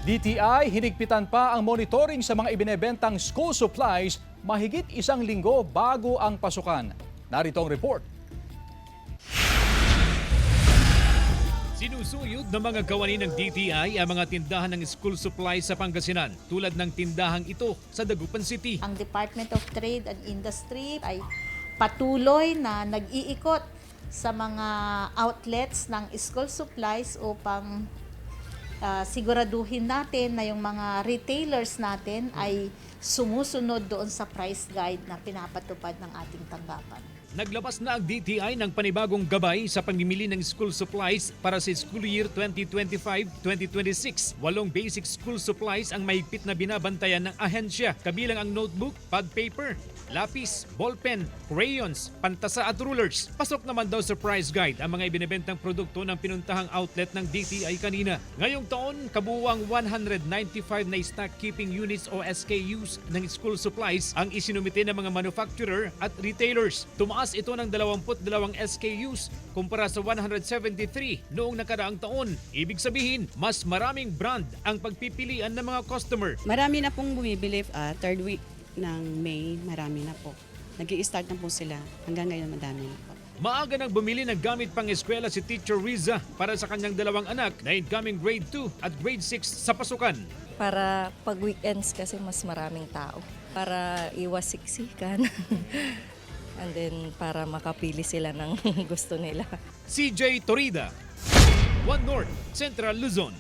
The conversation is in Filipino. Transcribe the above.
DTI, hinigpitan pa ang monitoring sa mga ibinebentang school supplies mahigit isang linggo bago ang pasukan. Narito ang report. Sinusuyod ng mga kawani ng DTI ang mga tindahan ng school supplies sa Pangasinan tulad ng tindahang ito sa Dagupan City. Ang Department of Trade and Industry ay patuloy na nag-iikot sa mga outlets ng school supplies upang siguraduhin natin na yung mga retailers natin ay sumusunod doon sa price guide na pinapatupad ng ating tanggapan. Naglabas na ang DTI ng panibagong gabay sa pamimili ng school supplies para sa school year 2025-2026. 8 basic school supplies ang mahigpit na binabantayan ng ahensya, kabilang ang notebook, pad paper, lapis, ballpen, crayons, pantasa at rulers. Pasok naman daw sa price guide ang mga ibinebentang produkto ng pinuntahang outlet ng DTI kanina. Ngayong taon, kabuuang 195 na stock keeping units o SKUs ng school supplies ang isinumite ng mga manufacturer at retailers. Tumaas ito ng 22 SKUs kumpara sa 173 noong nakaraang taon. Ibig sabihin, mas maraming brand ang pagpipilian ng mga customer. Marami na pong bumibili, third week ng May, marami na po. Nag-i-start na po sila. Hanggang ngayon, madami na po. Maaga nang bumili ng gamit pang eskwela si Teacher Riza para sa kanyang dalawang anak na incoming grade 2 at grade 6 sa pasukan. Para pag weekends kasi mas maraming tao. Para iwas siksikan. And then para makapili sila ng gusto nila. CJ Torida, One North, Central Luzon.